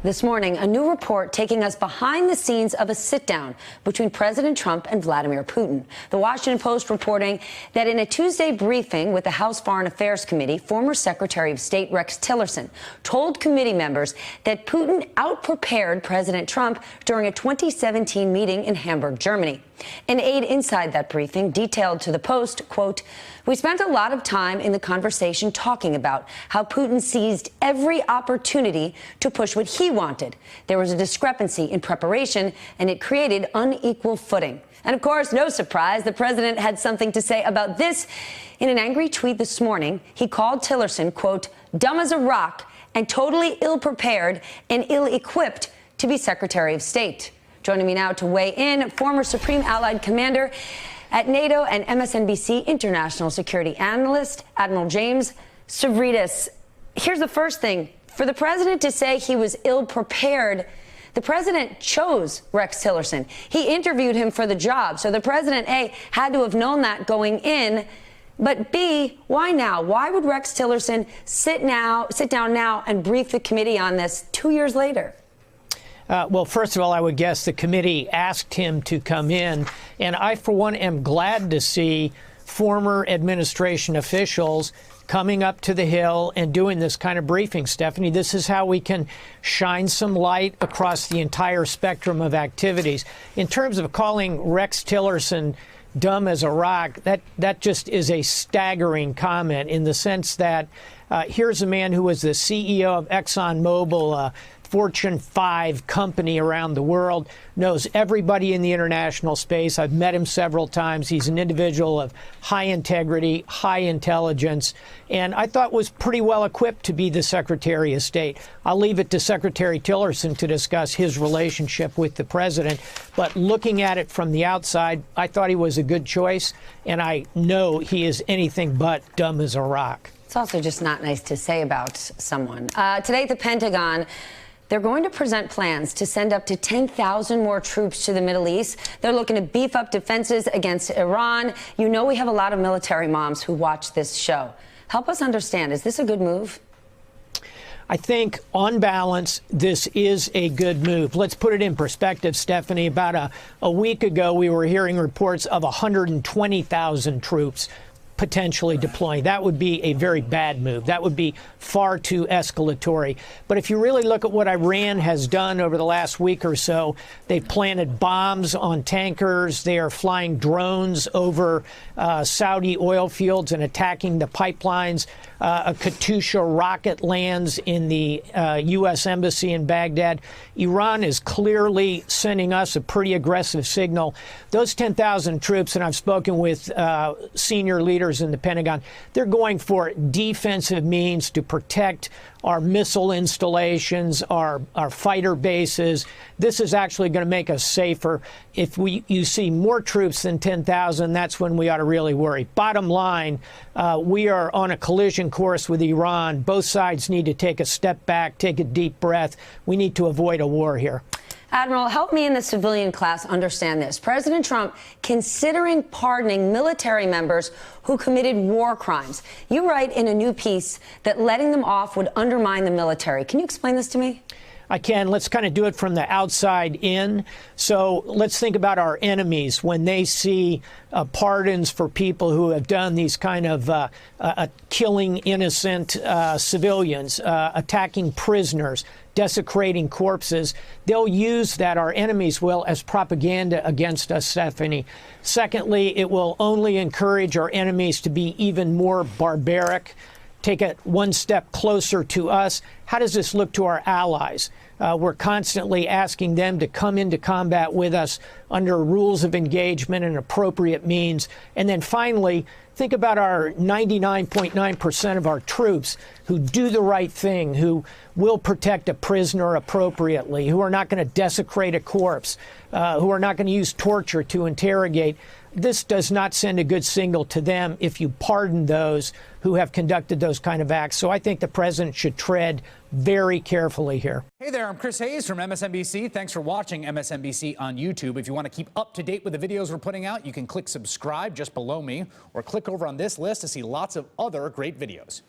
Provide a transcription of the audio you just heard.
This morning, a new report taking us behind the scenes of a sit-down between President Trump and Vladimir Putin. The Washington Post reporting that in a Tuesday briefing with the House Foreign Affairs Committee, former Secretary of State Rex Tillerson told committee members that Putin outprepared President Trump during a 2017 meeting in Hamburg, Germany. An aide inside that briefing detailed to the Post, quote, "We spent a lot of time in the conversation talking about how Putin seized every opportunity to push what he wanted. There was a discrepancy in preparation, and it created unequal footing." And of course, no surprise, the president had something to say about this. In an angry tweet this morning, he called Tillerson, quote, "dumb as a rock and totally ill-prepared and ill-equipped to be Secretary of State." Joining me now to weigh in, former Supreme Allied Commander at NATO and MSNBC international security analyst, Admiral James Stavridis. Here's the first thing. For the president to say he was ill-prepared, the president chose Rex Tillerson. He interviewed him for the job. So the president, A, had to have known that going in. But B, why now? Why would Rex Tillerson sit down now and brief the committee on this 2 years later? Well, first of all, I would guess the committee asked him to come in. And I, for one, am glad to see former administration officials coming up to the Hill and doing this kind of briefing, Stephanie. This is how we can shine some light across the entire spectrum of activities. In terms of calling Rex Tillerson dumb as a rock, that just is a staggering comment in the sense that here's a man who was the CEO of ExxonMobil, Fortune 5 company around the world, knows everybody in the international space. I've met him several times. He's an individual of high integrity, high intelligence, and I thought was pretty well equipped to be the Secretary of State. I'll leave it to Secretary Tillerson to discuss his relationship with the president, but looking at it from the outside, I thought he was a good choice, and I know he is anything but dumb as a rock. It's also just not nice to say about someone. Today at the Pentagon, they're going to present plans to send up to 10,000 more troops to the Middle East. They're looking to beef up defenses against Iran. You know, we have a lot of military moms who watch this show. Help us understand, is this a good move? I think, on balance, this is a good move. Let's put it in perspective, Stephanie. About a week ago, we were hearing reports of 120,000 troops potentially deploying. That would be a very bad move. That would be far too escalatory. But if you really look at what Iran has done over the last week or so, they've planted bombs on tankers. They are flying drones over Saudi oil fields and attacking the pipelines. A Katyusha rocket lands in the U.S. embassy in Baghdad. Iran is clearly sending us a pretty aggressive signal. Those 10,000 troops, and I've spoken with senior leaders in the Pentagon, they're going for defensive means to protect our missile installations, our fighter bases. This is actually going to make us safer. If you see more troops than 10,000, that's when we ought to really worry. Bottom line, we are on a collision course with Iran. Both sides need to take a step back, take a deep breath. We need to avoid a war here. Admiral, help me in the civilian class understand this. President Trump considering pardoning military members who committed war crimes. You write in a new piece that letting them off would undermine the military. Can you explain this to me? I can. Let's kind of do it from the outside in. So let's think about our enemies when they see pardons for people who have done these kind of killing innocent civilians, attacking prisoners, desecrating corpses. They'll use that, our enemies will, as propaganda against us, Stephanie. Secondly, it will only encourage our enemies to be even more barbaric, take it one step closer to us. How does this look to our allies? We're constantly asking them to come into combat with us under rules of engagement and appropriate means. And then finally, think about our 99.9% of our troops who do the right thing, who will protect a prisoner appropriately, who are not going to desecrate a corpse, who are not going to use torture to interrogate. This does not send a good signal to them if you pardon those who have conducted those kind of acts. So I think the president should tread very carefully here. Hey there, I'm Chris Hayes from MSNBC. Thanks for watching MSNBC on YouTube. If you want to keep up to date with the videos we're putting out, you can click subscribe just below me or click over on this list to see lots of other great videos.